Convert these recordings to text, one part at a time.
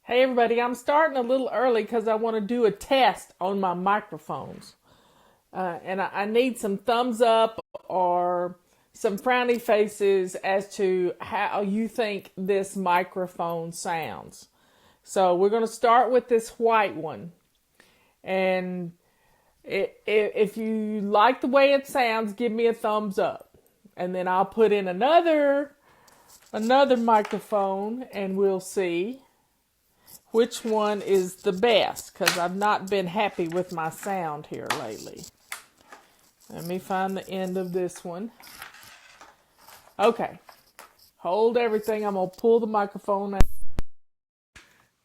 Hey everybody, I'm starting a little early because I want to do a test on my microphones. And I need some thumbs up or some frowny faces as to how you think this microphone sounds. So we're going to start with this white one. And if you like the way it sounds, give me a thumbs up. And then I'll put in another microphone and we'll see which one is the best, because I've not been happy with my sound here lately. Let me find the end of this one. Okay. Hold everything. I'm going to pull the microphone out.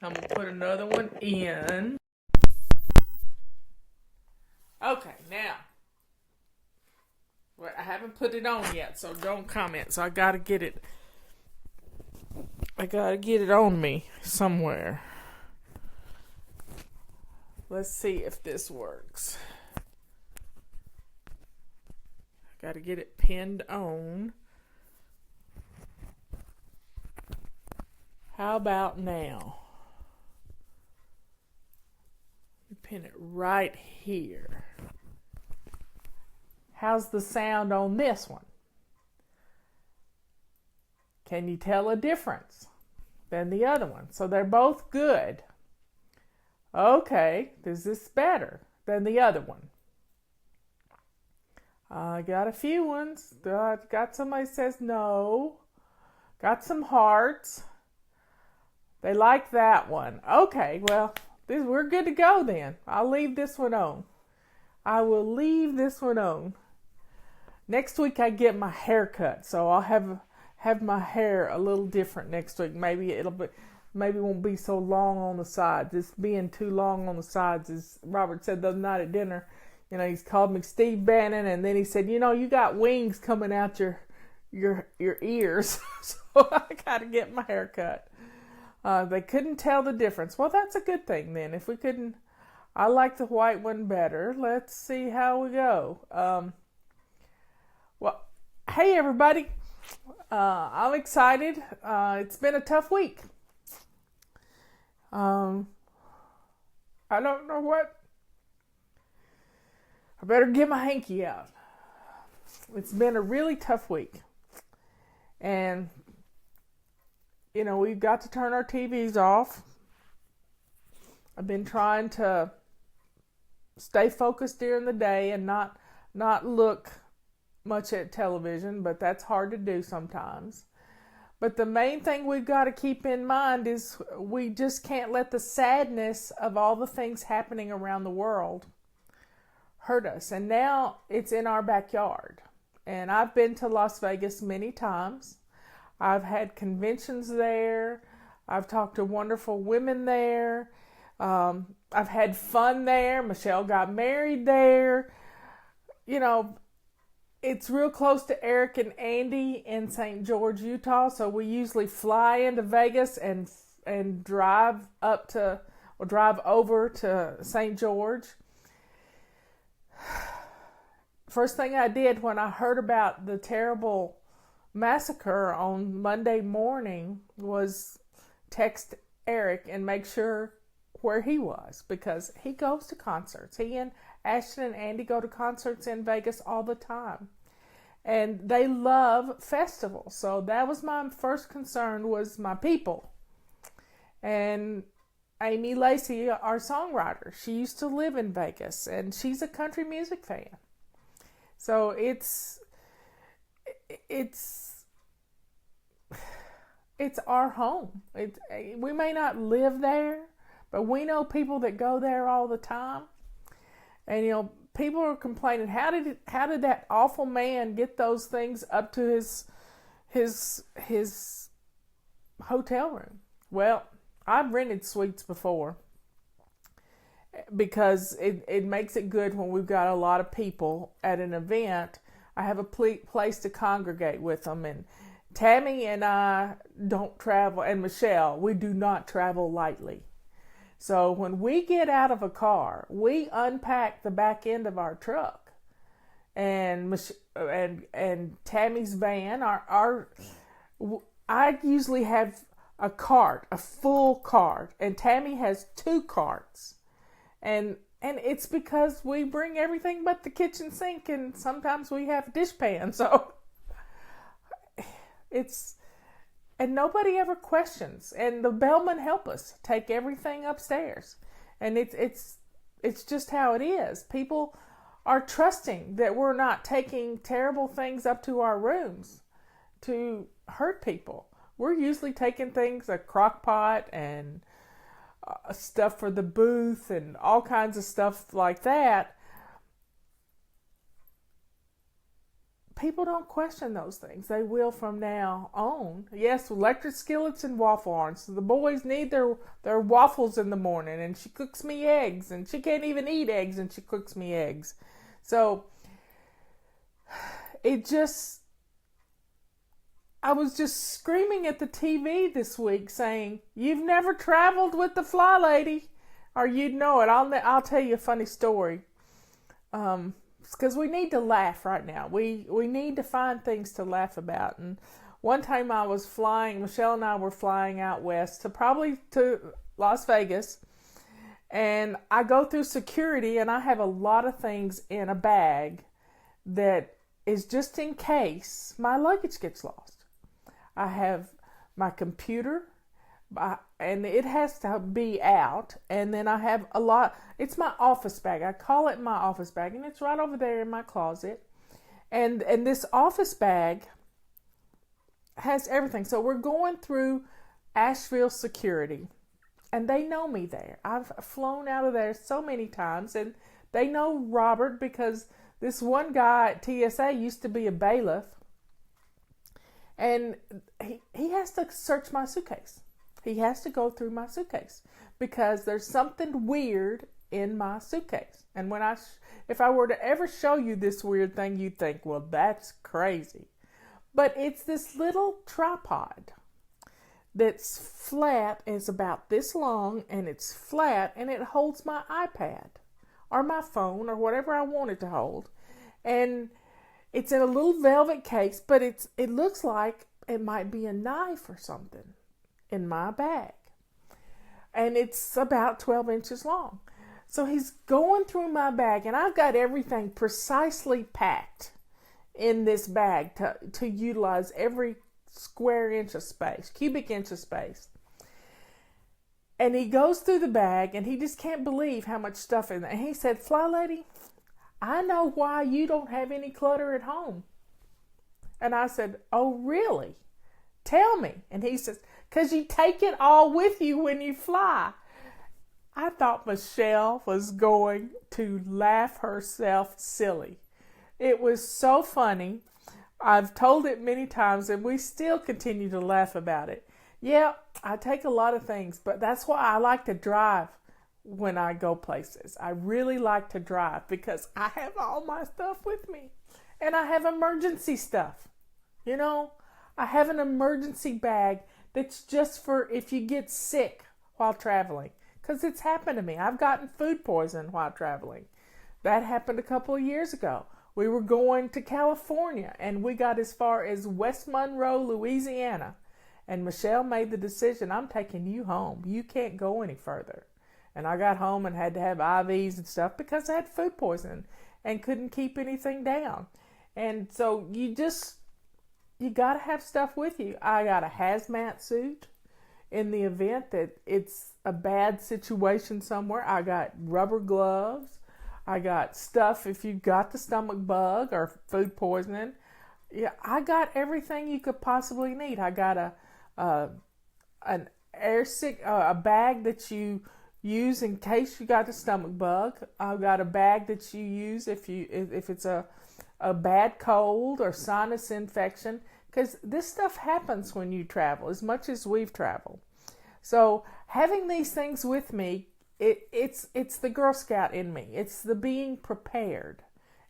I'm going to put another one in. Okay, now. Well, I haven't put it on yet, so don't comment. So I got to get it. I got to get it on me somewhere. Let's see if this works. I gotta get it pinned on. How about now? Pin it right here. How's the sound on this one? Can you tell a difference than the other one? So they're both good. Okay, is this better than the other one? I got a few ones. Got somebody says no. Got some hearts. They like that one. Okay, well, we're good to go then. I'll leave this one on. I will leave this one on. Next week I get my hair cut, so I'll have my hair a little different next week. Maybe it won't be so long on the sides. It's being too long on the sides, as Robert said the other night at dinner. You know, he's called me Steve Bannon, and then he said, you know, you got wings coming out your ears. So I got to get my hair cut. They couldn't tell the difference. Well, that's a good thing then. If we couldn't, I like the white one better. Let's see how we go. Well, hey everybody. I'm excited. It's been a tough week. I don't know what. I better get my hanky out. It's been a really tough week. And, you know, we've got to turn our TVs off. I've been trying to stay focused during the day and not look much at television, but that's hard to do sometimes. But the main thing we've got to keep in mind is we just can't let the sadness of all the things happening around the world hurt us. And now it's in our backyard. And I've been to Las Vegas many times. I've had conventions there. I've talked to wonderful women there. I've had fun there. Michelle got married there. You know, it's real close to Eric and Andy in St. George, Utah. So we usually fly into Vegas and drive over to St. George. First thing I did when I heard about the terrible massacre on Monday morning was text Eric and make sure where he was, because he goes to concerts. He and Ashton and Andy go to concerts in Vegas all the time. And they love festivals. So that was my first concern, was my people. And Amy Lacey, our songwriter, she used to live in Vegas, and she's a country music fan. So it's our home. We may not live there, but we know people that go there all the time. And, you know, people are complaining, how did that awful man get those things up to his hotel room? Well, I've rented suites before because it makes it good when we've got a lot of people at an event. I have a place to congregate with them. And Tammy and I don't travel, and Michelle, we do not travel lightly. So when we get out of a car, we unpack the back end of our truck, and Tammy's van. I usually have a cart, a full cart, and Tammy has 2 carts. And it's because we bring everything but the kitchen sink, and sometimes we have a dishpan. So and nobody ever questions. And the bellmen help us take everything upstairs. And it's just how it is. People are trusting that we're not taking terrible things up to our rooms to hurt people. We're usually taking things, a crock pot and stuff for the booth and all kinds of stuff like that. People don't question those things. They will from now on. Yes, electric skillets and waffle irons. So the boys need their waffles in the morning, and she cooks me eggs, and she can't even eat eggs, and she cooks me eggs. So I was just screaming at the TV this week saying, "You've never traveled with the Fly Lady, or you'd know it." I'll tell you a funny story. Because we need to laugh right now. We need to find things to laugh about. And one time I was flying, Michelle and I were flying out west to Las Vegas. And I go through security, and I have a lot of things in a bag that is just in case my luggage gets lost. I have my computer, and it has to be out. And then I have a lot. It's my office bag. I call it my office bag, and it's right over there in my closet. And this office bag has everything. So we're going through Asheville security, and they know me there. I've flown out of there so many times, and they know Robert because this one guy at TSA used to be a bailiff. And he has to search my suitcase. He has to go through my suitcase because there's something weird in my suitcase. And if I were to ever show you this weird thing, you'd think, well, that's crazy. But it's this little tripod that's flat. It's about this long, and it's flat, and it holds my iPad or my phone or whatever I want it to hold. And it's in a little velvet case, but it looks like it might be a knife or something in my bag. And it's about 12 inches long. So he's going through my bag, and I've got everything precisely packed in this bag to utilize every square inch of space, cubic inch of space. And he goes through the bag, and he just can't believe how much stuff in there. And he said, "Fly Lady, I know why you don't have any clutter at home." And I said, "Oh, really? Tell me." And he says, "'Cause you take it all with you when you fly." I thought Michelle was going to laugh herself silly. It was so funny. I've told it many times, and we still continue to laugh about it. Yeah, I take a lot of things, but that's why I like to drive when I go places. I really like to drive because I have all my stuff with me. And I have emergency stuff. You know, I have an emergency bag that's just for if you get sick while traveling. Because it's happened to me. I've gotten food poisoning while traveling. That happened a couple of years ago. We were going to California, and we got as far as West Monroe, Louisiana. And Michelle made the decision, "I'm taking you home. You can't go any further." And I got home and had to have IVs and stuff because I had food poisoning and couldn't keep anything down. And so you got to have stuff with you. I got a hazmat suit in the event that it's a bad situation somewhere. I got rubber gloves. I got stuff if you've got the stomach bug or food poisoning. Yeah, I got everything you could possibly need. I got an a bag that you use in case you got the stomach bug. I've got a bag that you use if it's a bad cold or sinus infection, because this stuff happens when you travel as much as we've traveled. So having these things with me, it's the Girl Scout in me. It's the being prepared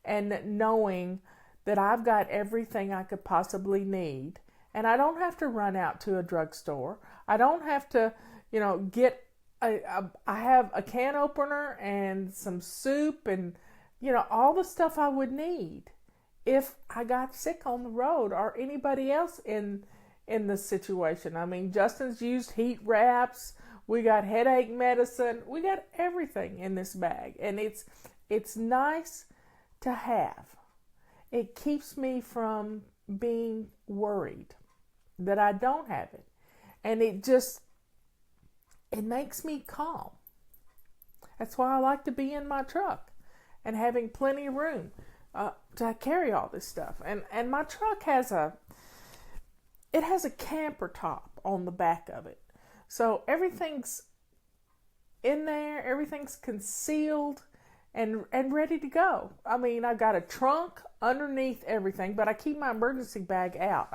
and knowing that I've got everything I could possibly need, and I don't have to run out to a drugstore. I don't have to, get I have a can opener and some soup and, all the stuff I would need if I got sick on the road or anybody else in in this situation. I mean, Justin's used heat wraps. We got headache medicine. We got everything in this bag. And it's nice to have. It keeps me from being worried that I don't have it. And it makes me calm. That's why I like to be in my truck and having plenty of room to carry all this stuff. And my truck has a camper top on the back of it. So everything's in there, everything's concealed and ready to go. I mean, I've got a trunk underneath everything, but I keep my emergency bag out.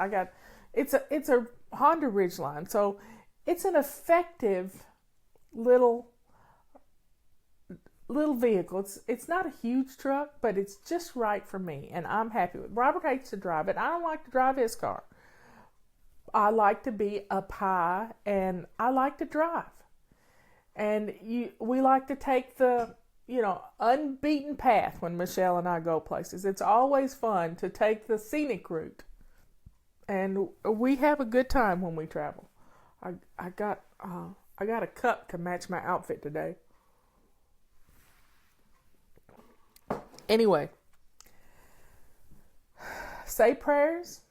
It's a Honda Ridgeline, so it's an effective little vehicle. It's not a huge truck, but it's just right for me, and I'm happy with it. Robert hates to drive it. I don't like to drive his car. I like to be up high, and I like to drive. And we like to take the, unbeaten path when Michelle and I go places. It's always fun to take the scenic route. And we have a good time when we travel. I got a cup to match my outfit today. Anyway, say prayers.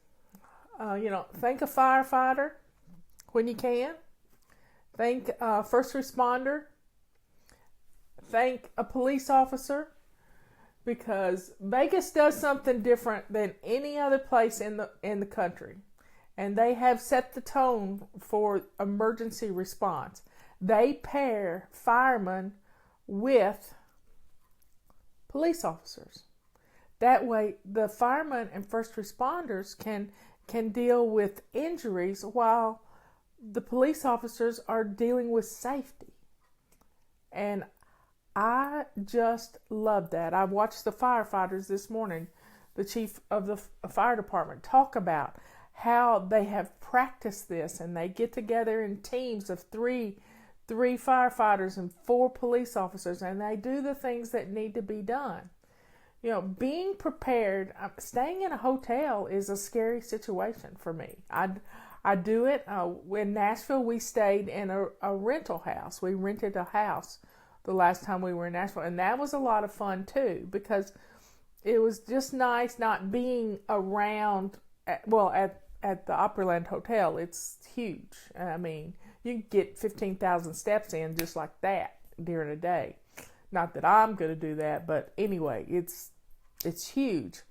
Thank a firefighter when you can. Thank a first responder. Thank a police officer, because Vegas does something different than any other place in the country. And they have set the tone for emergency response. They pair firemen with police officers. That way, the firemen and first responders can deal with injuries while the police officers are dealing with safety. And I just love that. I watched the firefighters this morning, the chief of the fire department, talk about how they have practiced this, and they get together in teams of three firefighters and 4 police officers, and they do the things that need to be done. Being prepared. Staying in a hotel is a scary situation for me. I do it. In Nashville, we stayed in a rental house. We rented a house the last time we were in Nashville, and that was a lot of fun too, because it was just nice not being around. At the Opryland Hotel, it's huge. I mean, you can get 15,000 steps in just like that during a day. Not that I'm going to do that, but anyway, it's huge.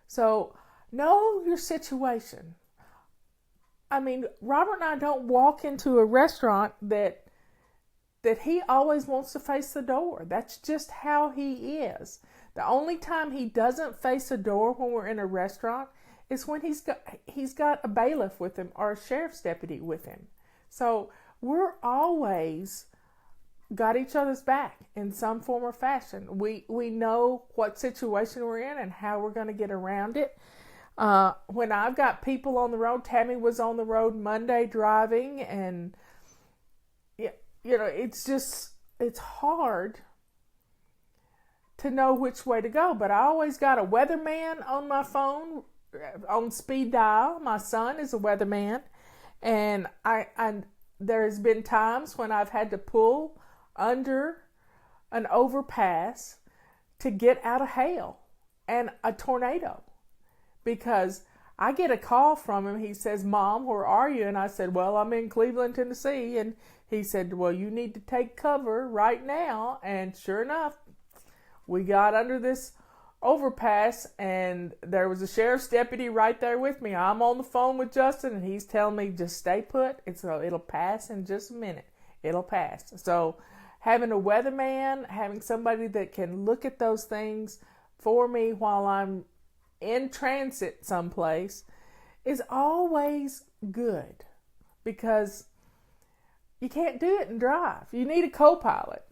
So know your situation. I mean, Robert and I don't walk into a restaurant that he always wants to face the door. That's just how he is. The only time he doesn't face a door when we're in a restaurant is when he's got a bailiff with him or a sheriff's deputy with him. So we're always got each other's back in some form or fashion. We know what situation we're in and how we're going to get around it. When I've got people on the road, Tammy was on the road Monday driving, and it's hard to know which way to go. But I always got a weatherman on my phone on speed dial. My son is a weatherman, and there's been times when I've had to pull under an overpass to get out of hail and a tornado, because I get a call from him. He says, "Mom, where are you?" And I said, "Well, I'm in Cleveland, Tennessee." And he said, "Well, you need to take cover right now." And sure enough, we got under this overpass, and there was a sheriff's deputy right there with me. I'm on the phone with Justin, and he's telling me, just stay put. It'll pass in just a minute. It'll pass. So having a weatherman, having somebody that can look at those things for me while I'm in transit someplace is always good, because you can't do it and drive. You need a co-pilot.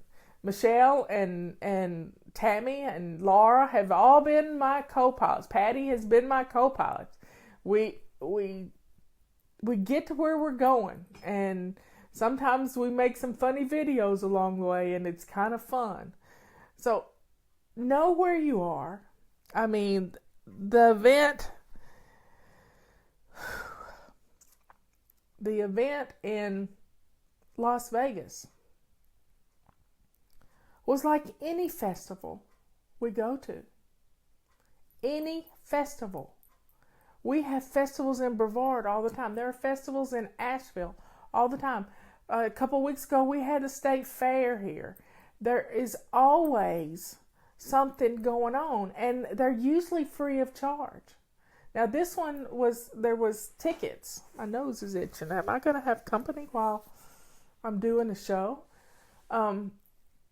Michelle and Tammy and Laura have all been my co-pilots. Patty has been my co-pilot. We get to where we're going, and sometimes we make some funny videos along the way, and it's kind of fun. So know where you are. I mean, the event, the event in Las Vegas was like any festival we go to. Any festival. We have festivals in Brevard all the time. There are festivals in Asheville all the time. A couple weeks ago, we had a state fair here. There is always something going on, and they're usually free of charge. Now, this one there was tickets. My nose is itching. Am I going to have company while I'm doing the show?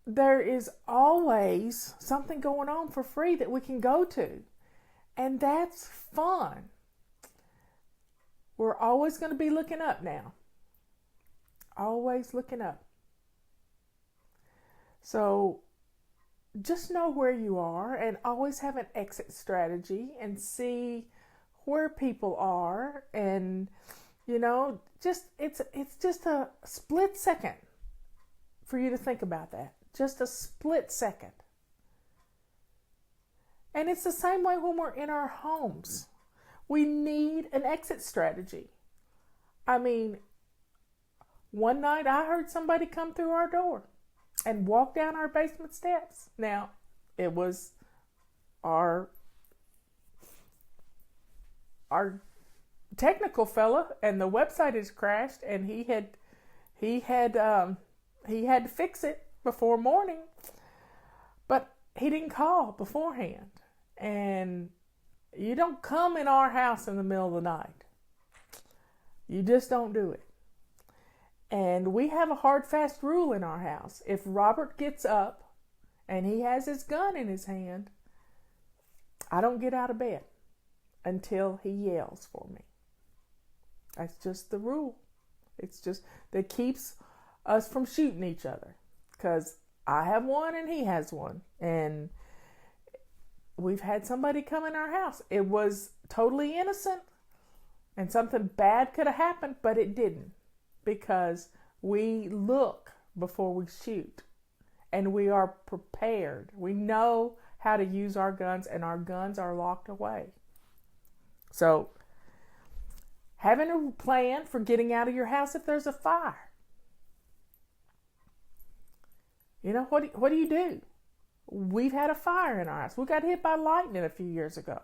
There is always something going on for free that we can go to, and that's fun. We're always going to be looking up now. Always looking up. So just know where you are and always have an exit strategy and see where people are, and it's just a split second for you to think about that. Just a split second. And it's the same way when we're in our homes. We need an exit strategy. I mean, one night I heard somebody come through our door and walk down our basement steps. Now, it was our technical fella, and the website has crashed, and he had to fix it before morning, but he didn't call beforehand. And you don't come in our house in the middle of the night. You just don't do it. And we have a hard, fast rule in our house. If Robert gets up and he has his gun in his hand, I don't get out of bed until he yells for me. That's just the rule. It's just that keeps us from shooting each other, because I have one and he has one. And we've had somebody come in our house. It was totally innocent and something bad could have happened, but it didn't, because we look before we shoot and we are prepared. We know how to use our guns, and our guns are locked away. So, having a plan for getting out of your house if there's a fire. What do you do? We've had a fire in our house. We got hit by lightning a few years ago.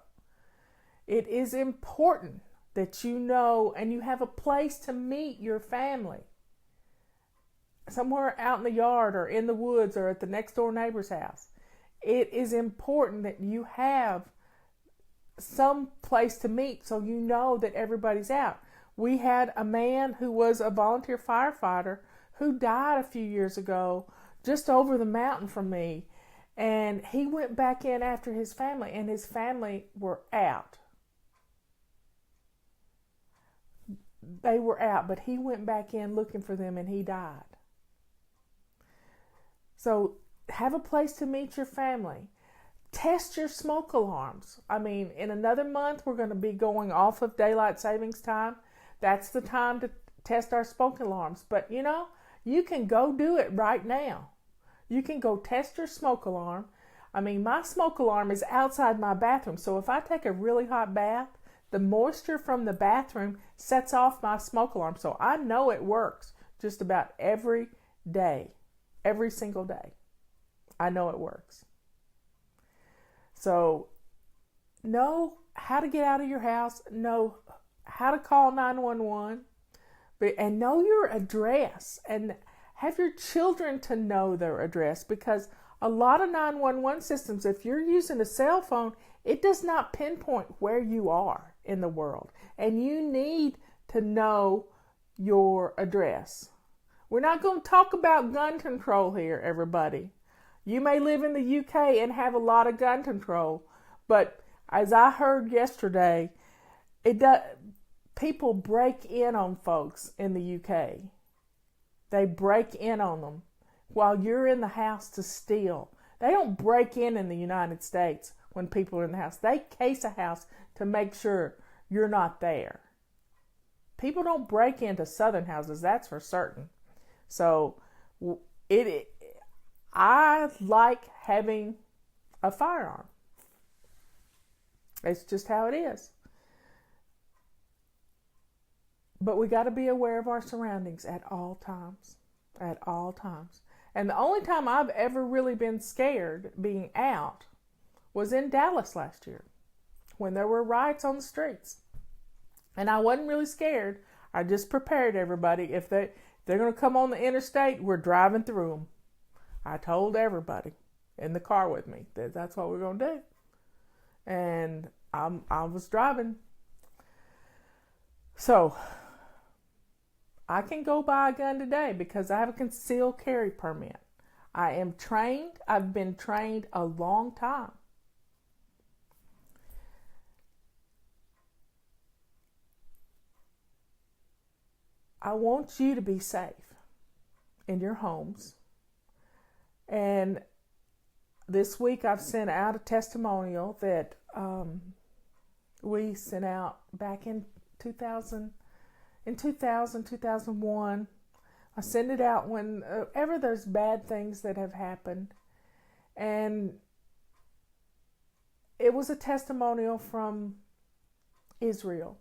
It is important that you know and you have a place to meet your family. Somewhere out in the yard or in the woods or at the next door neighbor's house. It is important that you have some place to meet so you know that everybody's out. We had a man who was a volunteer firefighter who died a few years ago just over the mountain from me. And he went back in after his family, and his family were out. They were out, but he went back in looking for them, and he died. So have a place to meet your family. Test your smoke alarms. I mean, in another month, we're going to be going off of daylight savings time. That's the time to test our smoke alarms. But, you can go do it right now. You can go test your smoke alarm. I mean, my smoke alarm is outside my bathroom. So if I take a really hot bath, the moisture from the bathroom sets off my smoke alarm. So I know it works just about every day, every single day. I know it works. So know how to get out of your house, know how to call 911, and know your address, and have your children to know their address, because a lot of 911 systems, if you're using a cell phone, it does not pinpoint where you are in the world. And you need to know your address. We're not going to talk about gun control here, everybody. You may live in the UK and have a lot of gun control, but as I heard yesterday, people break in on folks in the UK. They break in on them while you're in the house to steal. They don't break in the United States when people are in the house. They case a house to make sure you're not there. People don't break into southern houses, that's for certain. So I like having a firearm. It's just how it is. But we got to be aware of our surroundings at all times. At all times. And the only time I've ever really been scared being out was in Dallas last year when there were riots on the streets. And I wasn't really scared. I just prepared everybody. If they're going to come on the interstate, we're driving through them. I told everybody in the car with me that that's what we're going to do. And I was driving. So I can go buy a gun today because I have a concealed carry permit. I am trained. I've been trained a long time. I want you to be safe in your homes. And this week I've sent out a testimonial that we sent out back in 2001. I send it out whenever there's bad things that have happened. And it was a testimonial from Israel.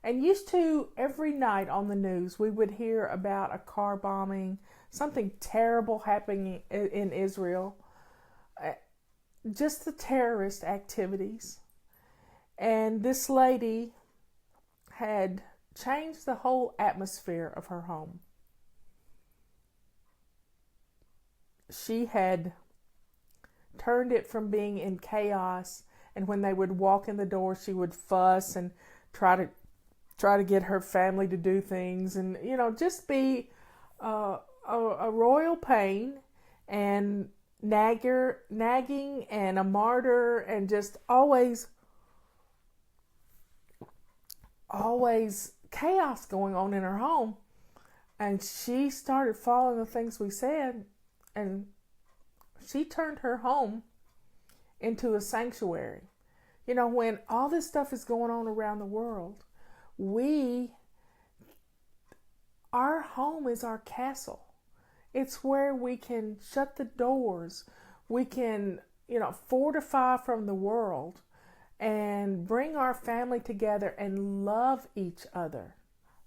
And used to, every night on the news, we would hear about a car bombing, something terrible happening in Israel, just the terrorist activities. And this lady had changed the whole atmosphere of her home. She had turned it from being in chaos, and when they would walk in the door, she would fuss and try to get her family to do things, and just be a royal pain and nagging and a martyr, and just always chaos going on in her home. And she started following the things we said, and she turned her home into a sanctuary. When all this stuff is going on around the world, our home is our castle. It's where we can shut the doors. We can, fortify from the world and bring our family together and love each other.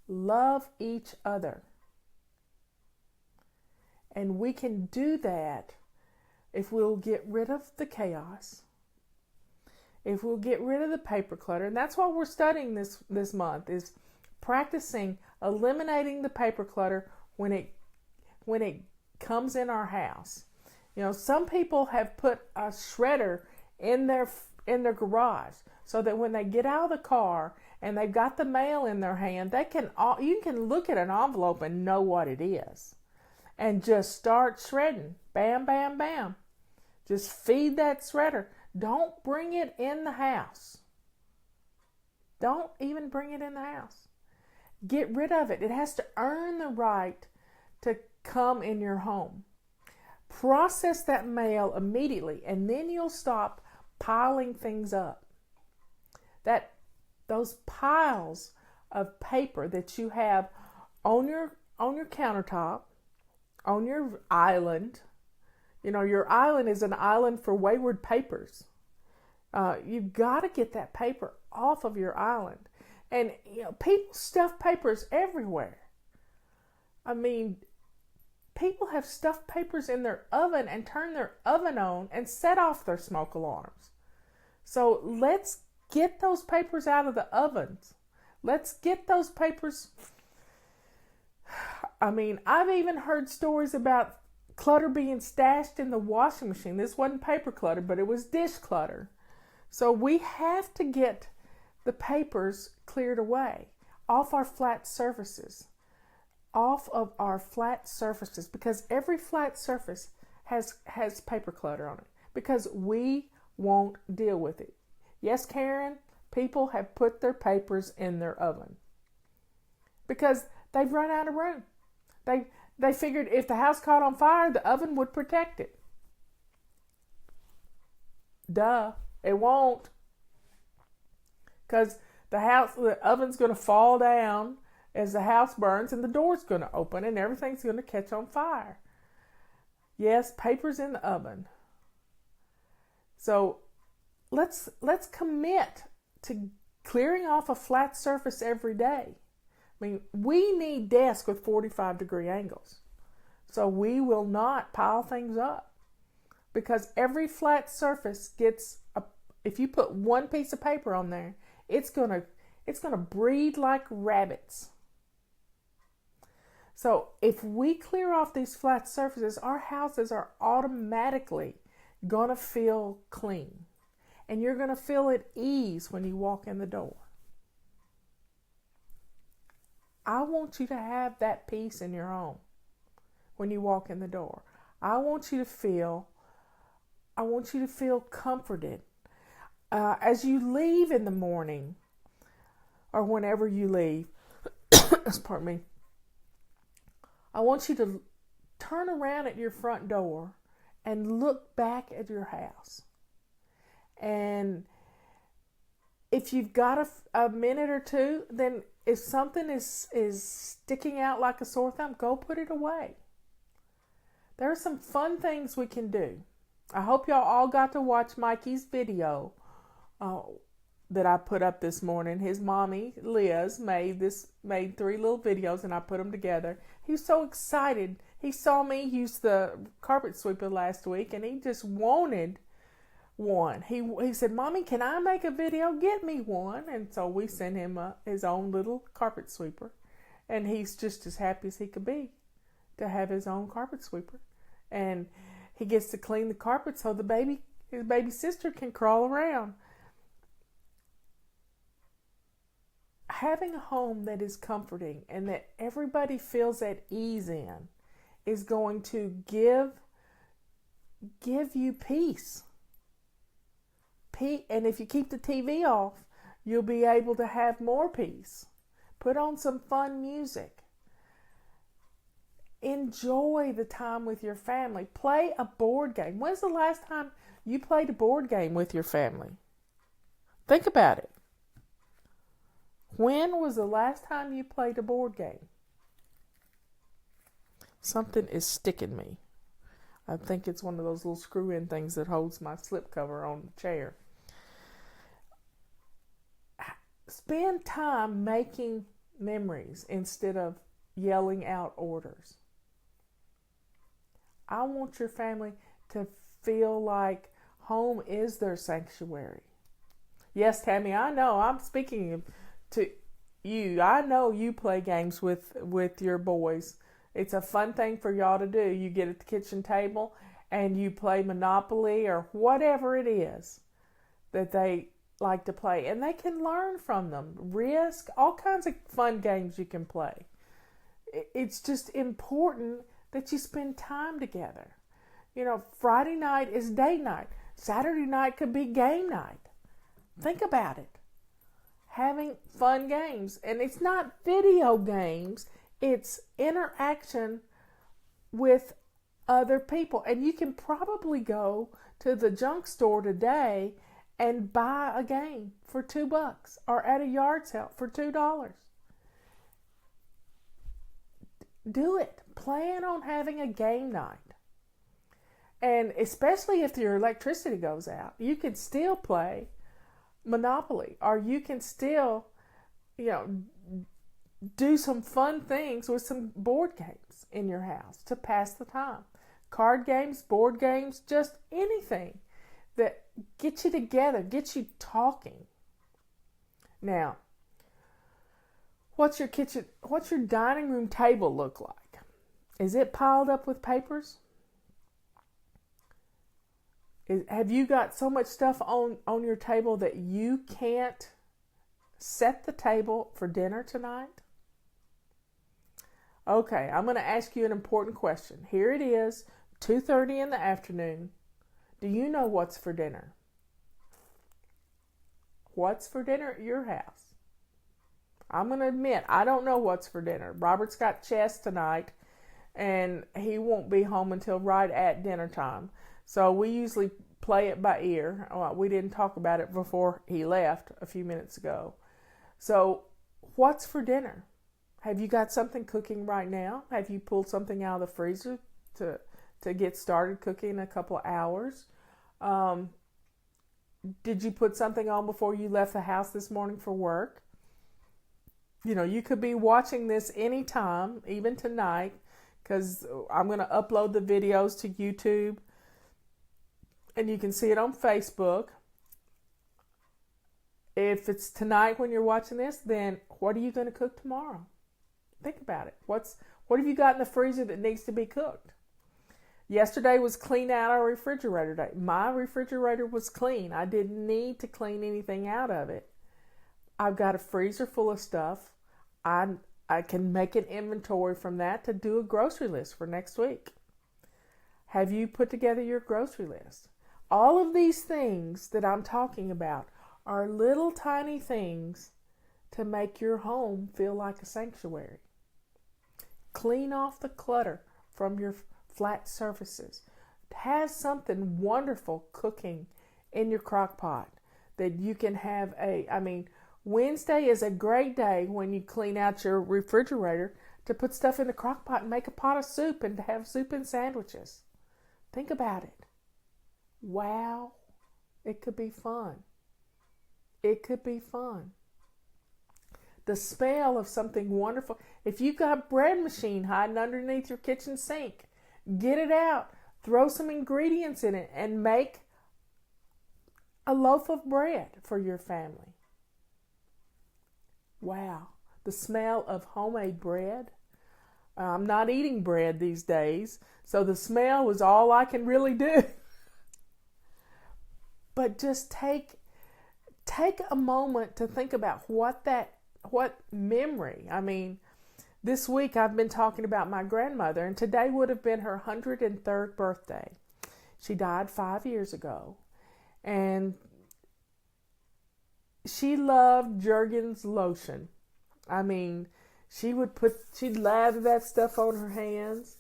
Love each other. And we can do that if we'll get rid of the chaos. If we'll get rid of the paper clutter. And that's what we're studying this month, is practicing eliminating the paper clutter when it comes in our house. Some people have put a shredder in their garage so that when they get out of the car and they've got the mail in their hand, you can look at an envelope and know what it is, and just start shredding. Bam, bam, bam. Just feed that shredder. Don't bring it in the house. Don't even bring it in the house. Get rid of it. It has to earn the right to come in your home. Process that mail immediately, and then you'll stop piling things up. Those piles of paper that you have on your countertop, on your island. Your island is an island for wayward papers. You've got to get that paper off of your island. And, people stuff papers everywhere. I mean, people have stuffed papers in their oven and turned their oven on and set off their smoke alarms. So let's get those papers out of the ovens. Let's get those papers. I mean, I've even heard stories about clutter being stashed in the washing machine. This wasn't paper clutter, but it was dish clutter. So we have to get the papers cleared away off our flat surfaces. Off of our flat surfaces, because every flat surface has paper clutter on it, because we won't deal with it. Yes, Karen, people have put their papers in their oven because they've run out of room. They figured if the house caught on fire, the oven would protect it. Duh, it won't, because the oven's going to fall down as the house burns, and the door's going to open, and everything's going to catch on fire. Yes, paper's in the oven. So let's commit to clearing off a flat surface every day. I mean, we need desks with 45-degree angles. So we will not pile things up. Because every flat surface gets if you put one piece of paper on there, it's gonna breed like rabbits. So if we clear off these flat surfaces, our houses are automatically gonna feel clean. And you're gonna feel at ease when you walk in the door. I want you to have that peace in your home when you walk in the door. I want you to feel comforted. As you leave in the morning, or whenever you leave, pardon me, I want you to turn around at your front door and look back at your house. And if you've got a minute or two, then if something is sticking out like a sore thumb, go put it away. There are some fun things we can do. I hope y'all all got to watch Mikey's video that I put up this morning. His mommy, Liz, made 3 little videos and I put them together. He was so excited. He saw me use the carpet sweeper last week and he just wanted one. He said, "Mommy, can I make a video? Get me one." And so we sent him his own little carpet sweeper. And he's just as happy as he could be to have his own carpet sweeper. And he gets to clean the carpet so his baby sister can crawl around. Having a home that is comforting and that everybody feels at ease in is going to give you peace. And if you keep the TV off, you'll be able to have more peace. Put on some fun music. Enjoy the time with your family. Play a board game. When's the last time you played a board game with your family? Think about it. When was the last time you played a board game? Something is sticking me. I think it's one of those little screw-in things that holds my slipcover on the chair. Spend time making memories instead of yelling out orders. I want your family to feel like home is their sanctuary. Yes, Tammy, I know. I'm speaking to you. I know you play games with your boys. It's a fun thing for y'all to do. You get at the kitchen table and you play Monopoly or whatever it is that they like to play. And they can learn from them. Risk, all kinds of fun games you can play. It's just important that you spend time together. You know, Friday night is date night. Saturday night could be game night. Think about it. Having fun games. And it's not video games. It's interaction with other people. And you can probably go to the junk store today and buy a game for $2 or at a yard sale for $2. Do it. Plan on having a game night. And especially if your electricity goes out, you can still play Monopoly, or you can still, do some fun things with some board games in your house to pass the time. Card games, board games, just anything that gets you together, gets you talking. Now, what's your dining room table look like? Is it piled up with papers? Have you got so much stuff on your table that you can't set the table for dinner tonight? Okay, I'm going to ask you an important question. Here it is, 2:30 in the afternoon. Do you know what's for dinner? What's for dinner at your house? I'm going to admit, I don't know what's for dinner. Robert's got chess tonight, and he won't be home until right at dinner time. So we usually play it by ear. We didn't talk about it before he left a few minutes ago. So what's for dinner? Have you got something cooking right now? Have you pulled something out of the freezer to get started cooking in a couple of hours? Did you put something on before you left the house this morning for work? You could be watching this anytime, even tonight, because I'm going to upload the videos to YouTube, and you can see it on Facebook. If it's tonight when you're watching this, then what are you going to cook tomorrow? Think about it. What have you got in the freezer that needs to be cooked? Yesterday was clean out our refrigerator day. My refrigerator was clean. I didn't need to clean anything out of it. I've got a freezer full of stuff. I can make an inventory from that to do a grocery list for next week. Have you put together your grocery list? All of these things that I'm talking about are little tiny things to make your home feel like a sanctuary. Clean off the clutter from your flat surfaces. Have something wonderful cooking in your crock pot that you can have Wednesday is a great day when you clean out your refrigerator to put stuff in the crock pot and make a pot of soup and to have soup and sandwiches. Think about it. Wow. It could be fun. It could be fun. The smell of something wonderful. If you've got a bread machine hiding underneath your kitchen sink, get it out. Throw some ingredients in it and make a loaf of bread for your family. Wow. The smell of homemade bread. I'm not eating bread these days, so the smell was all I can really do. But just take a moment to think about what memory. This week I've been talking about my grandmother, and today would have been her 103rd birthday. She died 5 years ago, and she loved Jergens lotion. She'd lather that stuff on her hands,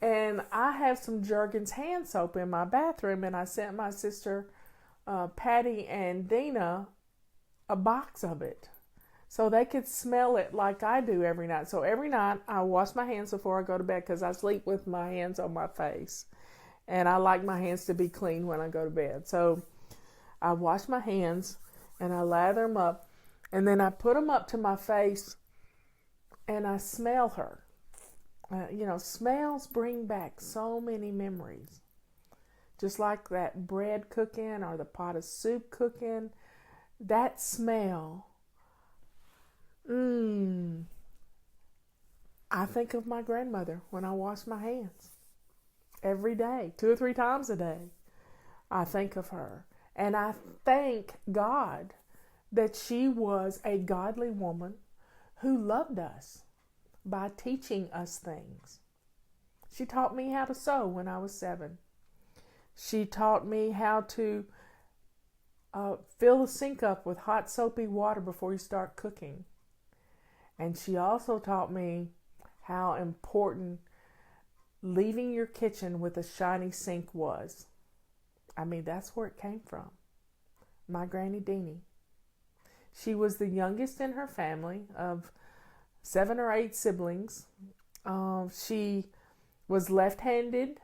and I have some Jergens hand soap in my bathroom, and I sent my sister Patty and Dina a box of it so they could smell it like I do every night. So every night I wash my hands before I go to bed because I sleep with my hands on my face, and I like my hands to be clean when I go to bed. So I wash my hands and I lather them up, and then I put them up to my face and I smell her. Smells bring back so many memories. Just like that bread cooking or the pot of soup cooking, that smell. I think of my grandmother when I wash my hands. Every day, 2 or 3 times a day, I think of her. And I thank God that she was a godly woman who loved us by teaching us things. She taught me how to sew when I was 7. She taught me how to fill the sink up with hot soapy water before you start cooking. And she also taught me how important leaving your kitchen with a shiny sink was. That's where it came from. My Granny Deanie. She was the youngest in her family of 7 or 8 siblings. She was left-handed.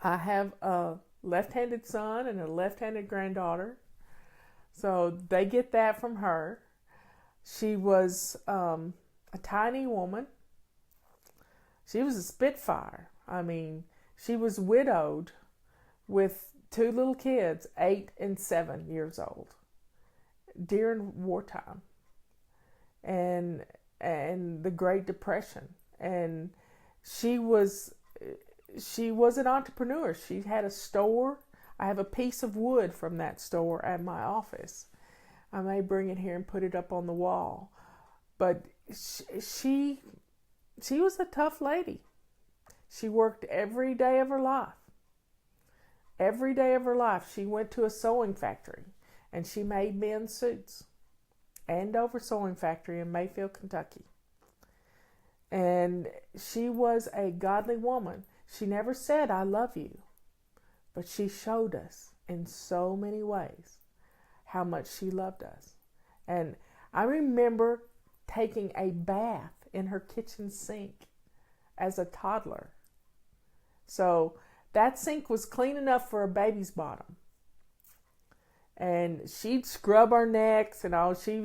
I have a left-handed son and a left-handed granddaughter. So they get that from her. She was a tiny woman. She was a spitfire. She was widowed with 2 little kids, 8 and 7 years old, during wartime and the Great Depression. And she was an entrepreneur. She had a store. I have a piece of wood from that store at my office. I may bring it here and put it up on the wall. But she was a tough lady. She worked every day of her life. Every day of her life, she went to a sewing factory and she made men's suits. Andover Sewing Factory in Mayfield, Kentucky. And she was a godly woman. She never said, "I love you," but she showed us in so many ways how much she loved us. And I remember taking a bath in her kitchen sink as a toddler. So that sink was clean enough for a baby's bottom. And she'd scrub our necks and all. She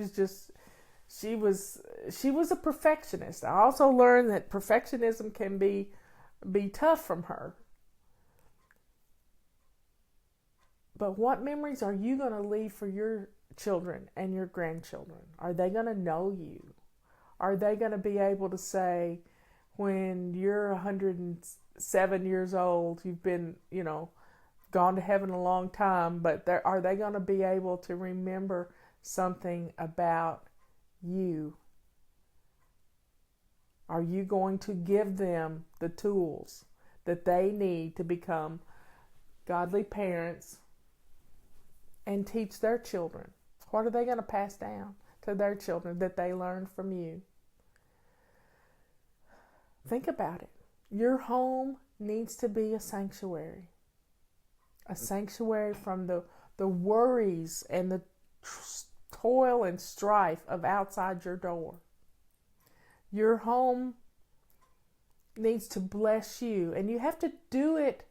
she was a perfectionist. I also learned that perfectionism can be tough from her. But what memories are you going to leave for your children and your grandchildren? Are they going to know you? Are they going to be able to say, when you're 107 years old, you've been, gone to heaven a long time, but are they going to be able to remember something about you? Are you going to give them the tools that they need to become godly parents and teach their children? What are they going to pass down to their children that they learned from you? Think about it. Your home needs to be a sanctuary from the worries and the toil and strife of outside your door. Your home needs to bless you, and you have to do it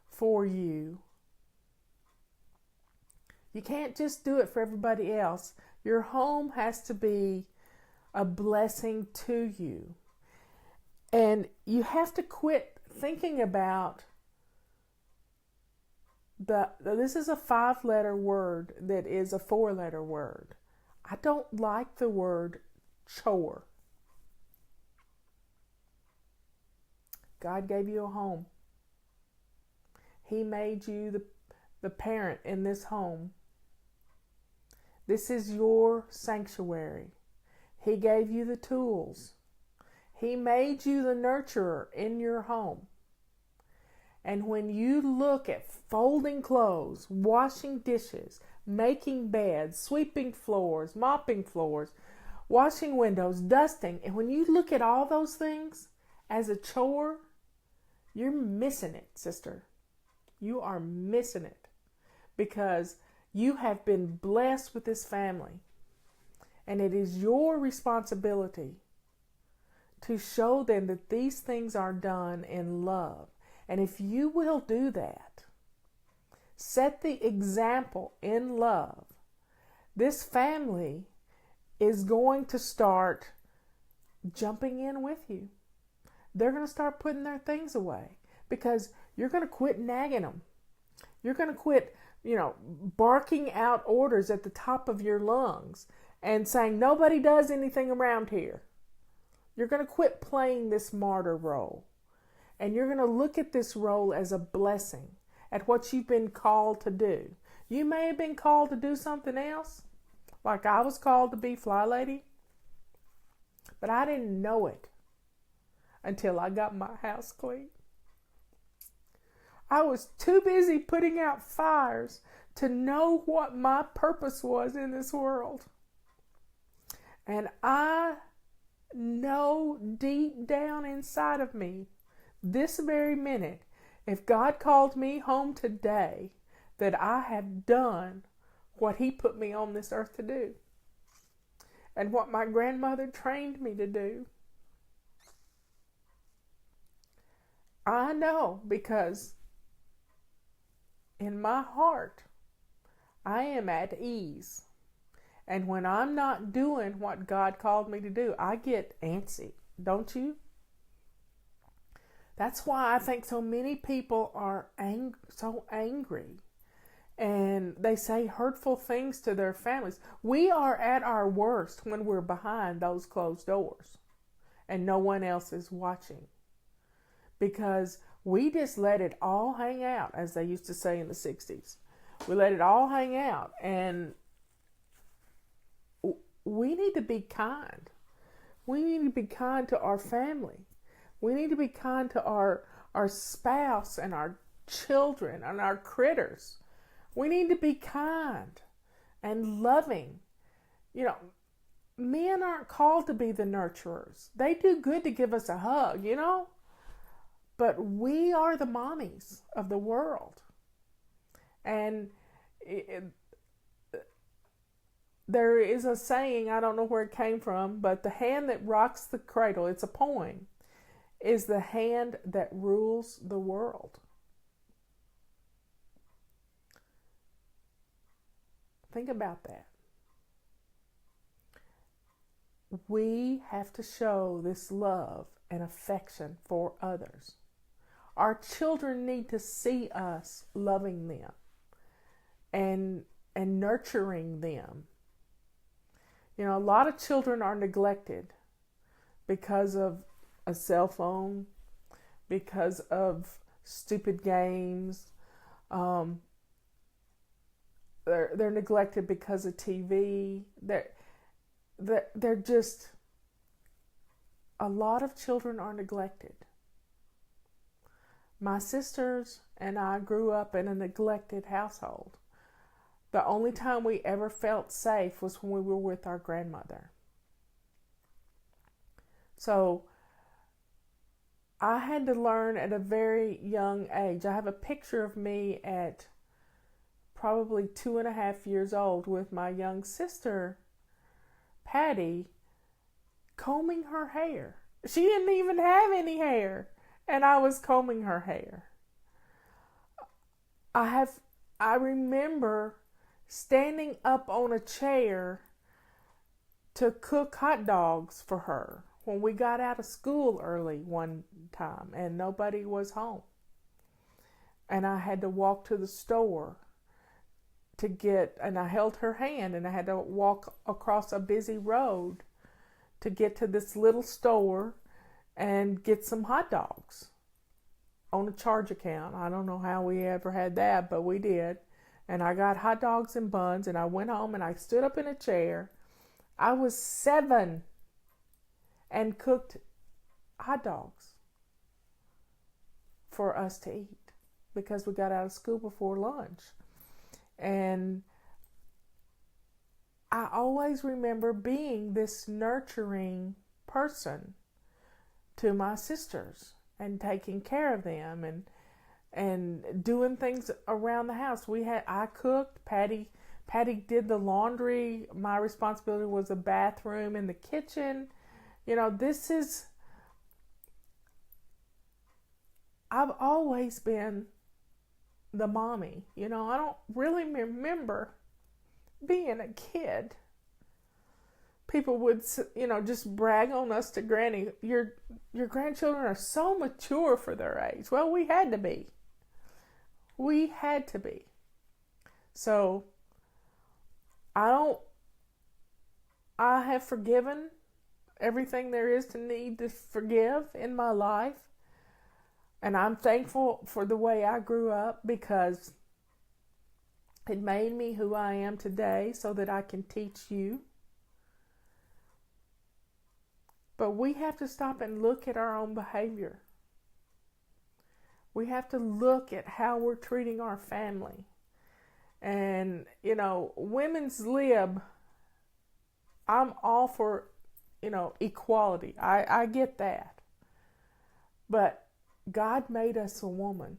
for you. You can't just do it for everybody else. Your home has to be a blessing to you. And you have to quit thinking about this is a 5-letter word that is a 4-letter word. I don't like the word chore. God gave you a home. He made you the parent in this home. This is your sanctuary. He gave you the tools. He made you the nurturer in your home. And when you look at folding clothes, washing dishes, making beds, sweeping floors, mopping floors, washing windows, dusting, and when you look at all those things as a chore, you're missing it, sister. You are missing it because you have been blessed with this family. And it is your responsibility to show them that these things are done in love. And if you will do that, set the example in love, this family is going to start jumping in with you. They're going to start putting their things away because you're going to quit nagging them. You're going to quit, barking out orders at the top of your lungs and saying, nobody does anything around here. You're going to quit playing this martyr role. And you're going to look at this role as a blessing, at what you've been called to do. You may have been called to do something else, like I was called to be fly lady, but I didn't know it until I got my house clean. I was too busy putting out fires to know what my purpose was in this world. And I know deep down inside of me, this very minute, if God called me home today, that I have done what He put me on this earth to do and what my grandmother trained me to do. I know because in my heart, I am at ease. And when I'm not doing what God called me to do, I get antsy, don't you? That's why I think so many people are so angry. And they say hurtful things to their families. We are at our worst when we're behind those closed doors and no one else is watching. Because we just let it all hang out, as they used to say in the 60s. We let it all hang out. And we need to be kind. We need to be kind to our family. We need to be kind to our spouse and our children and our critters. We need to be kind and loving. Men aren't called to be the nurturers. They do good to give us a hug, But we are the mommies of the world. And there is a saying, I don't know where it came from, but the hand that rocks the cradle, it's a poem, is the hand that rules the world. Think about that. we have to show this love and affection for others. Our children need to see us loving them and nurturing them. You know, a lot of children are neglected because of a cell phone, because of stupid games. They're neglected because of TV. They're just, a lot of children are neglected. My sisters and I grew up in a neglected household. The only time we ever felt safe was when we were with our grandmother. So I had to learn at a very young age. I have a picture of me at probably 2.5 years old with my young sister, Patty, combing her hair. She didn't even have any hair, and I was combing her hair. I remember standing up on a chair to cook hot dogs for her when we got out of school early one time and nobody was home. And I had to walk to the store and I held her hand, and I had to walk across a busy road to get to this little store and get some hot dogs on a charge account. I don't know how we ever had that, but we did. And I got hot dogs and buns, and I went home and I stood up in a chair. I was 7 and cooked hot dogs for us to eat because we got out of school before lunch. And I always remember being this nurturing person to my sisters and taking care of them and doing things around the house. I cooked, Patty did the laundry. My responsibility was the bathroom and the kitchen. You know, I've always been the mommy. You know, I don't really remember being a kid. People would, you know, just brag on us to Granny. Your grandchildren are so mature for their age. Well, we had to be. We had to be. So, I have forgiven everything there is to need to forgive in my life. And I'm thankful for the way I grew up because it made me who I am today so that I can teach you. But we have to stop and look at our own behavior. We have to look at how we're treating our family. And, you know, women's lib, I'm all for, you know, equality. I get that. But God made us a woman.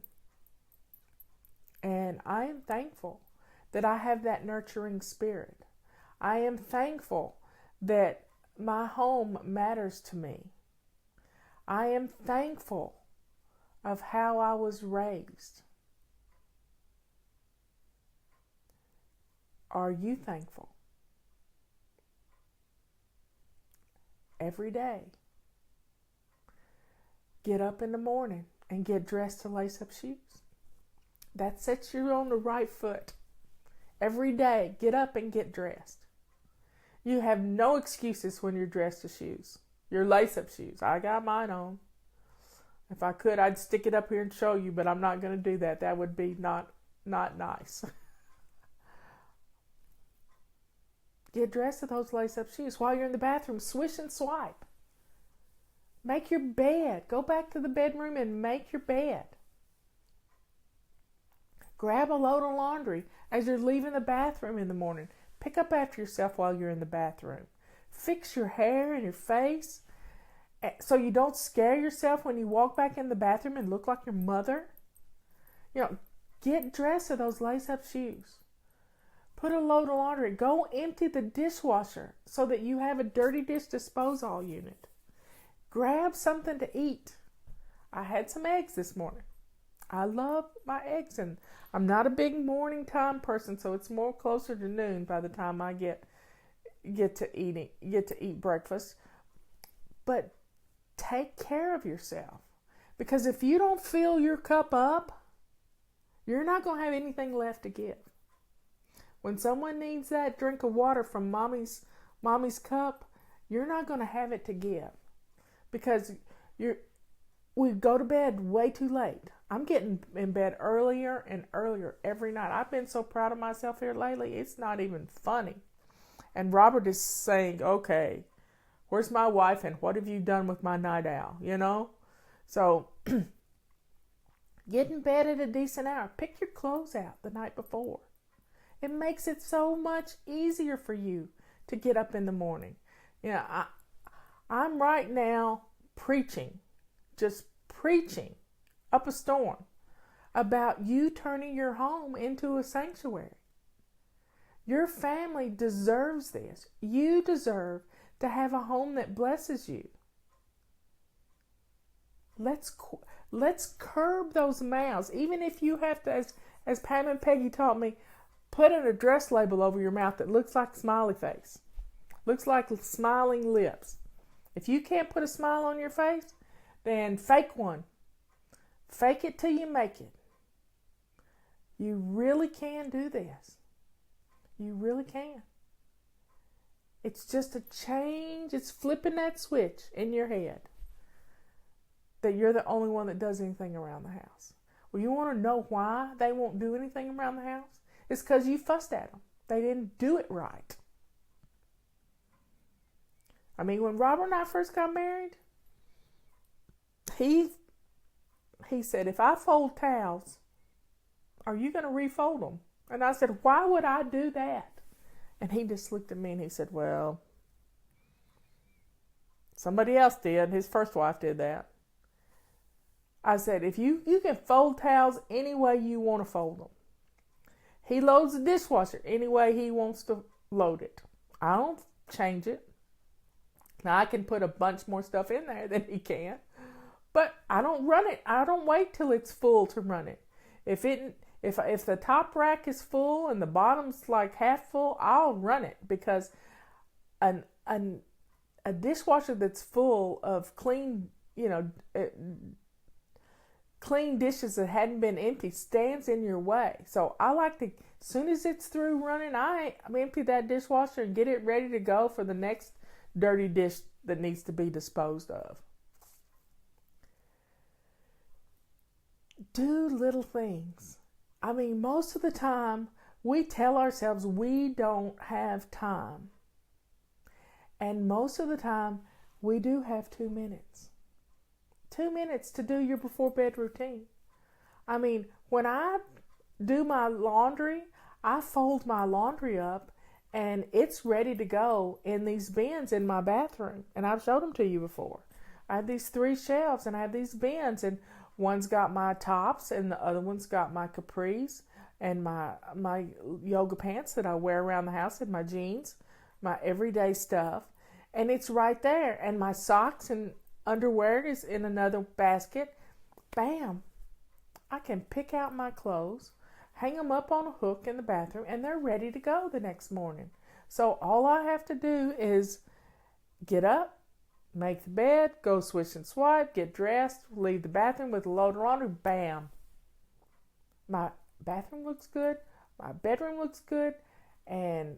And I am thankful that I have that nurturing spirit. I am thankful that my home matters to me. I am thankful of how I was raised. Are you thankful? Every day. Get up in the morning and get dressed to lace up shoes. That sets you on the right foot. Every day, get up and get dressed. You have no excuses when you're dressed to shoes. Your lace-up shoes. I got mine on. If I could, I'd stick it up here and show you, but I'm not going to do that. That would be not nice. Get dressed with those lace-up shoes. While you're in the bathroom, swish and swipe. Make your bed. Go back to the bedroom and make your bed. Grab a load of laundry as you're leaving the bathroom in the morning. Pick up after yourself while you're in the bathroom. Fix your hair and your face so you don't scare yourself when you walk back in the bathroom and look like your mother. You know, get dressed with those lace-up shoes. Put a load of laundry. Go empty the dishwasher so that you have a dirty dish disposal unit. Grab something to eat. I had some eggs this morning. I love my eggs, and I'm not a big morning time person, so it's more closer to noon by the time I get get to eat breakfast. But take care of yourself. Because if you don't fill your cup up, you're not going to have anything left to give. When someone needs that drink of water from mommy's cup, you're not going to have it to give. Because we go to bed way too late. I'm getting in bed earlier and earlier every night. I've been so proud of myself here lately, it's not even funny. And Robert is saying, okay, where's my wife and what have you done with my night owl, you know? So get in bed at a decent hour. Pick your clothes out the night before. It makes it so much easier for you to get up in the morning. You know, I'm right now just preaching up a storm about you turning your home into a sanctuary. Your family deserves this. You deserve to have a home that blesses you. Let's curb those mouths. Even if you have to, as Pam and Peggy taught me, put an address label over your mouth that looks like a smiley face. Looks like smiling lips. If you can't put a smile on your face, then fake one. Fake it till you make it. You really can do this. You really can. It's just a change. It's flipping that switch in your head that you're the only one that does anything around the house. Well, you want to know why they won't do anything around the house? It's because you fussed at them. They didn't do it right. I mean, when Robert and I first got married, he said, if I fold towels, are you going to refold them? And I said, why would I do that? And he just looked at me and he said, well, somebody else did. His first wife did that. I said, if you can fold towels any way you want to fold them. He loads the dishwasher any way he wants to load it. I don't change it. Now, I can put a bunch more stuff in there than he can. But I don't run it. I don't wait till it's full to run it. If the top rack is full and the bottom's like half full, I'll run it, because a dishwasher that's full of clean dishes that hadn't been emptied stands in your way. So I like to, as soon as it's through running, I empty that dishwasher and get it ready to go for the next dirty dish that needs to be disposed of. Do little things. I mean, most of the time we tell ourselves we don't have time. And most of the time we do have 2 minutes. 2 minutes to do your before bed routine. I mean, when I do my laundry, I fold my laundry up and it's ready to go in these bins in my bathroom. And I've showed them to you before. I have these 3 shelves and I have these bins, and one's got my tops and the other one's got my capris and my yoga pants that I wear around the house, and my jeans, my everyday stuff. And it's right there. And my socks and underwear is in another basket. Bam! I can pick out my clothes, hang them up on a hook in the bathroom, and they're ready to go the next morning. So all I have to do is get up, make the bed, go swish and swipe, get dressed, leave the bathroom with a load of laundry. Bam! My bathroom looks good, my bedroom looks good, and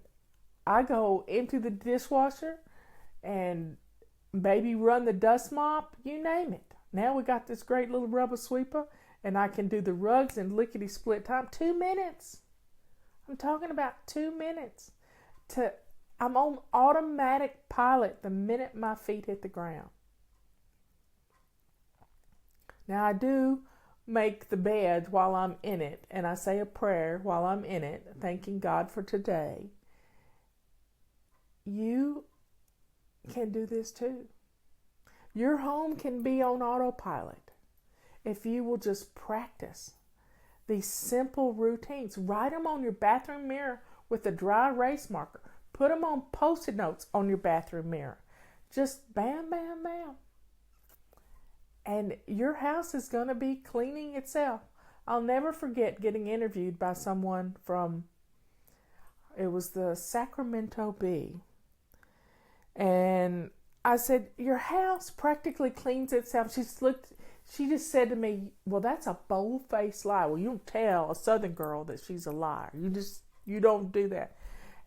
I go empty the dishwasher and maybe run the dust mop, you name it. Now we got this great little rubber sweeper, and I can do the rugs in lickety split time. 2 minutes. I'm talking about 2 minutes. I'm on automatic pilot the minute my feet hit the ground. Now I do make the bed while I'm in it, and I say a prayer while I'm in it, thanking God for today. You can do this too. Your home can be on autopilot if you will just practice these simple routines. Write them on your bathroom mirror with a dry erase marker. Put them on Post-it notes on your bathroom mirror. Just bam, bam, bam. And your house is going to be cleaning itself. I'll never forget getting interviewed by someone from, it was the Sacramento Bee. And I said, your house practically cleans itself. She just said to me, well, that's a bold-faced lie. Well, you don't tell a Southern girl that she's a liar. You don't do that.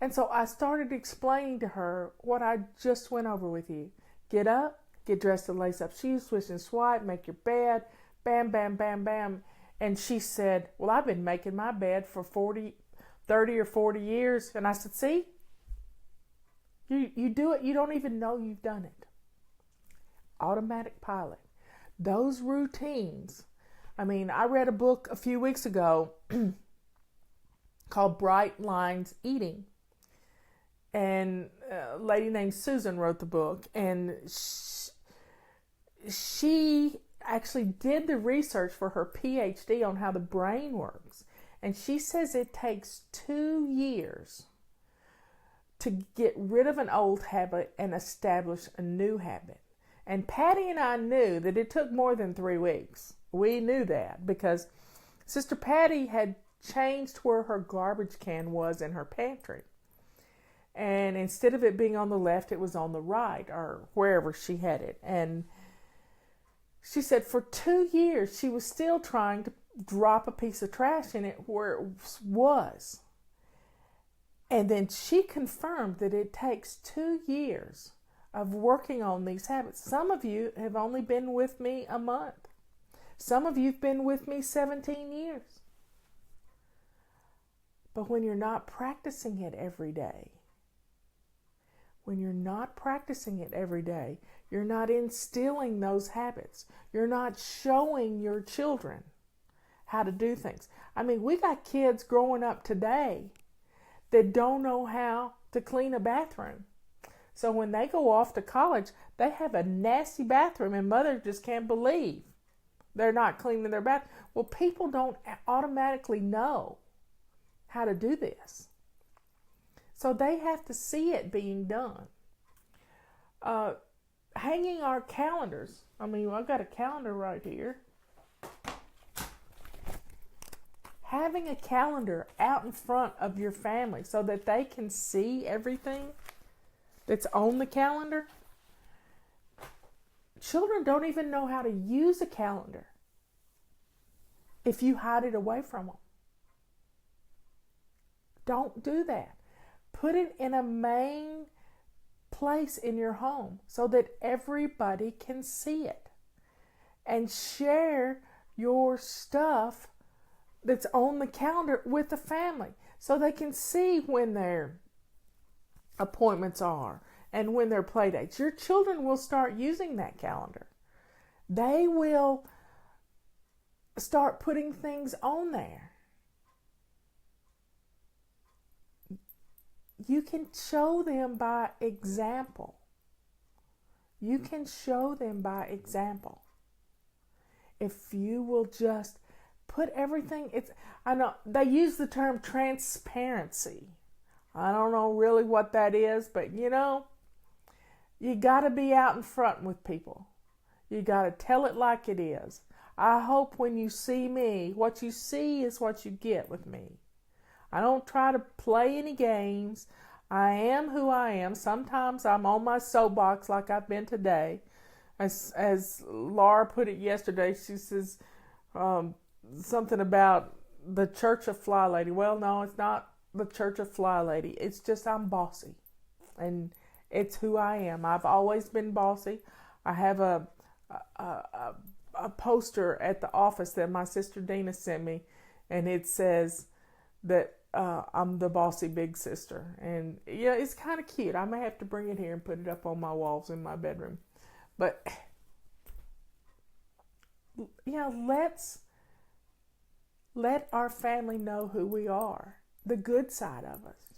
And so I started explaining to her what I just went over with you. Get up, get dressed and lace up shoes, swish and swipe, make your bed, bam, bam, bam, bam. And she said, well, I've been making my bed for 30 or 40 years. And I said, see, you do it, you don't even know you've done it. Automatic pilot. Those routines. I mean, I read a book a few weeks ago called Bright Lines Eating. And a lady named Susan wrote the book. And she actually did the research for her PhD on how the brain works. And she says it takes 2 years to get rid of an old habit and establish a new habit. And Patty and I knew that it took more than 3 weeks. We knew that because Sister Patty had changed where her garbage can was in her pantry. And instead of it being on the left, it was on the right or wherever she had it. And she said for 2 years, she was still trying to drop a piece of trash in it where it was. And then she confirmed that it takes 2 years of working on these habits. Some of you have only been with me a month. Some of you have been with me 17 years. But when you're not practicing it every day, you're not instilling those habits. You're not showing your children how to do things. I mean, we got kids growing up today that don't know how to clean a bathroom. So when they go off to college, they have a nasty bathroom and mother just can't believe they're not cleaning their bathroom. Well, people don't automatically know how to do this. So they have to see it being done. Hanging our calendars. I mean, I've got a calendar right here. Having a calendar out in front of your family so that they can see everything that's on the calendar. Children don't even know how to use a calendar if you hide it away from them. Don't do that. Put it in a main place in your home so that everybody can see it. And share your stuff that's on the calendar with the family so they can see when their appointments are and when their play dates. Your children will start using that calendar. They will start putting things on there. You can show them by example. If you will just put everything, I know they use the term transparency. I don't know really what that is, but you got to be out in front with people. You got to tell it like it is. I hope when you see me, what you see is what you get with me. I don't try to play any games. I am who I am. Sometimes I'm on my soapbox like I've been today. As Laura put it yesterday, she says something about the Church of Fly Lady. Well, no, it's not the Church of Fly Lady. It's just I'm bossy. And it's who I am. I've always been bossy. I have a poster at the office that my sister Dina sent me, and it says that I'm the bossy big sister. And yeah, it's kind of cute. I may have to bring it here and put it up on my walls in my bedroom. But let our family know who we are, the good side of us.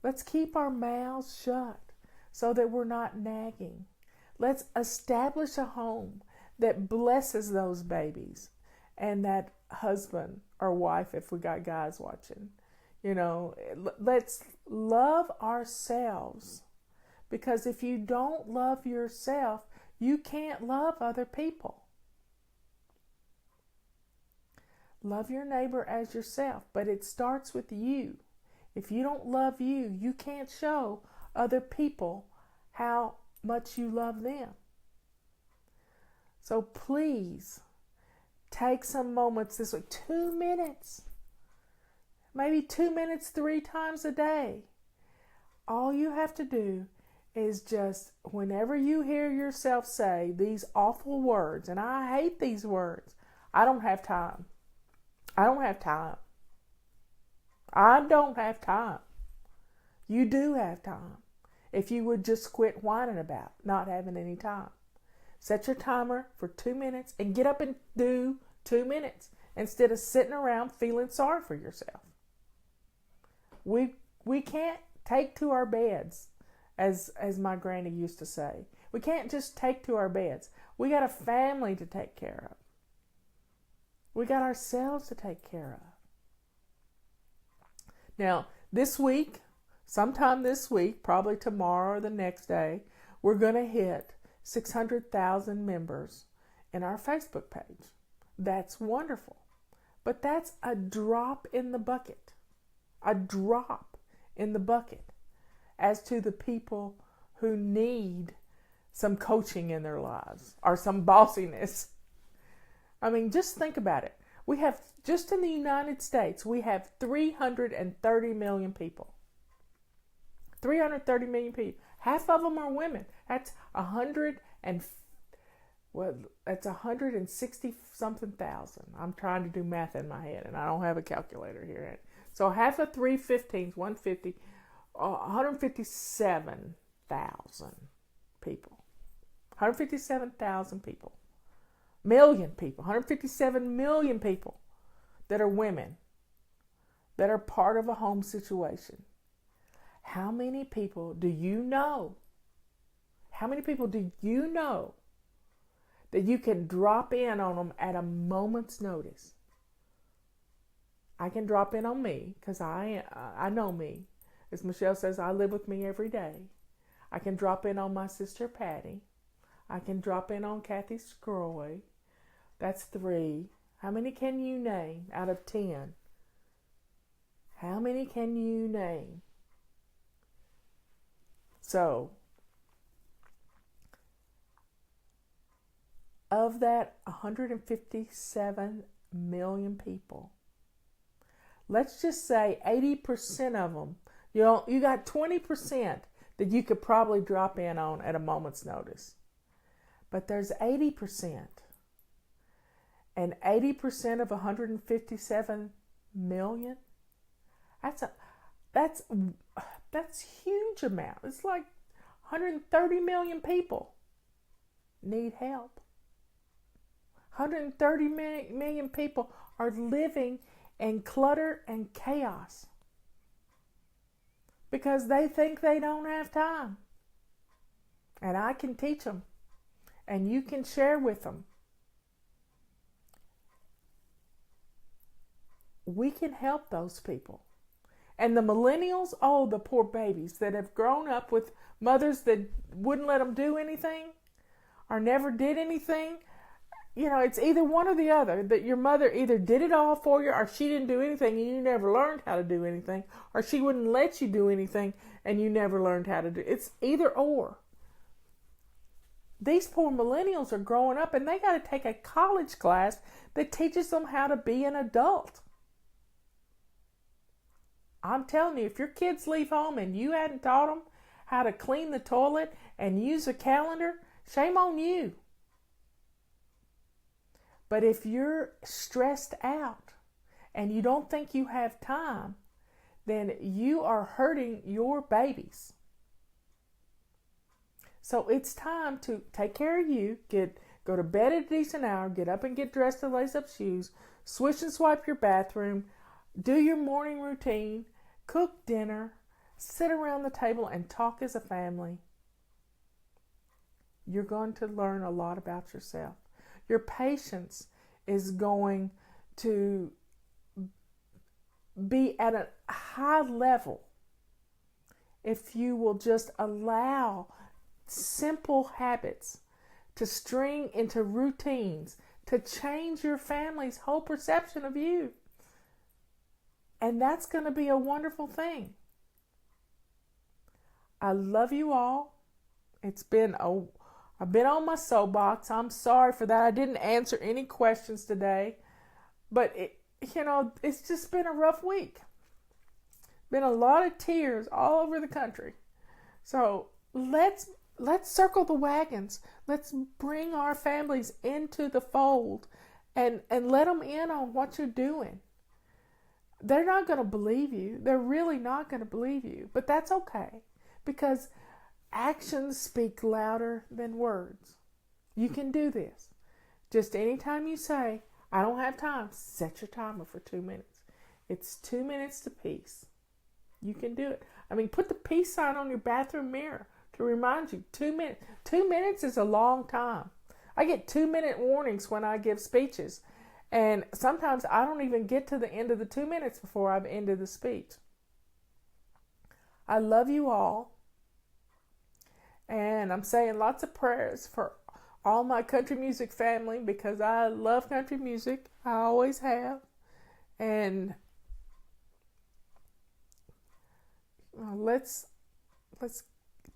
Let's keep our mouths shut so that we're not nagging. Let's establish a home that blesses those babies and that husband or wife, if we got guys watching. Let's love ourselves, because if you don't love yourself, you can't love other people. Love your neighbor as yourself, but it starts with you. If you don't love you, you can't show other people how much you love them. So please take some moments this week, 2 minutes, maybe 2 minutes 3 times a day. All you have to do is just, whenever you hear yourself say these awful words, and I hate these words, I don't have time. I don't have time. I don't have time. You do have time. If you would just quit whining about not having any time. Set your timer for 2 minutes and get up and do 2 minutes instead of sitting around feeling sorry for yourself. We can't take to our beds, as my granny used to say. We can't just take to our beds. We got a family to take care of. We got ourselves to take care of. Now, this week, sometime this week, probably tomorrow or the next day, we're going to hit 600,000 members in our Facebook page. That's wonderful. But that's a drop in the bucket. A drop in the bucket as to the people who need some coaching in their lives or some bossiness. I mean, just think about it. We have, just in the United States, we have 330 million people. 330 million people. Half of them are women. That's 160 something thousand. I'm trying to do math in my head, and I don't have a calculator here. So half of 315 is 150, 157,000 people. 157,000 people. Million people. 157 million people that are women, that are part of a home situation. How many people do you know? How many people do you know that you can drop in on them at a moment's notice? I can drop in on me because I know me. As Michelle says, I live with me every day. I can drop in on my sister Patty. I can drop in on Kathy Scroy. That's 3. How many can you name out of 10? How many can you name? So, of that 157 million people, let's just say 80% of them, you got 20% that you could probably drop in on at a moment's notice. But there's 80%. And 80% of 157 million, that's huge amount. It's like 130 million people need help. 130 million people are living in clutter and chaos because they think they don't have time. And I can teach them, and you can share with them. We can help those people. And the millennials, oh, the poor babies that have grown up with mothers that wouldn't let them do anything or never did anything. You know, it's either one or the other, that your mother either did it all for you or she didn't do anything and you never learned how to do anything, or she wouldn't let you do anything and you never learned how to do it. It's either or. These poor millennials are growing up and they got to take a college class that teaches them how to be an adult. I'm telling you, if your kids leave home and you hadn't taught them how to clean the toilet and use a calendar, shame on you. But if you're stressed out and you don't think you have time, then you are hurting your babies. So it's time to take care of you, go to bed at a decent hour, get up and get dressed and lace up shoes, swish and swipe your bathroom, do your morning routine, cook dinner, sit around the table and talk as a family. You're going to learn a lot about yourself. Your patience is going to be at a high level if you will just allow simple habits to string into routines to change your family's whole perception of you. And that's going to be a wonderful thing. I love you all. I've been on my soapbox. I'm sorry for that. I didn't answer any questions today, but it's just been a rough week. Been a lot of tears all over the country. So let's circle the wagons. Let's bring our families into the fold and let them in on what you're doing. They're not going to believe you. They're really not going to believe you. But that's okay, because actions speak louder than words. You can do this. Just anytime you say, I don't have time, set your timer for 2 minutes. It's 2 minutes to peace. You can do it. I mean, put the peace sign on your bathroom mirror to remind you. 2 minutes. 2 minutes is a long time. I get 2-minute warnings when I give speeches. And sometimes I don't even get to the end of the 2 minutes before I've ended the speech. I love you all. And I'm saying lots of prayers for all my country music family, because I love country music. I always have. And let's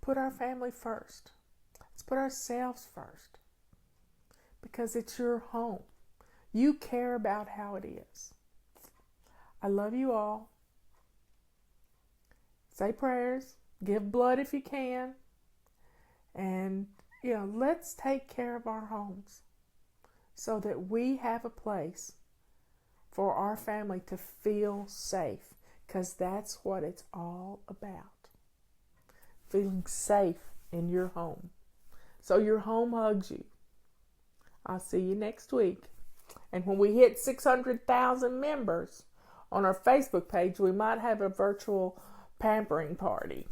put our family first. Let's put ourselves first, because it's your home. You care about how it is. I love you all. Say prayers. Give blood if you can. And, let's take care of our homes so that we have a place for our family to feel safe, because that's what it's all about. Feeling safe in your home, so your home hugs you. I'll see you next week. And when we hit 600,000 members on our Facebook page, we might have a virtual pampering party.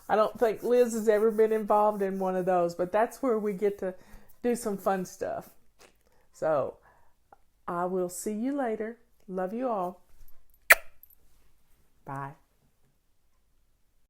I don't think Liz has ever been involved in one of those, but that's where we get to do some fun stuff. So I will see you later. Love you all. Bye.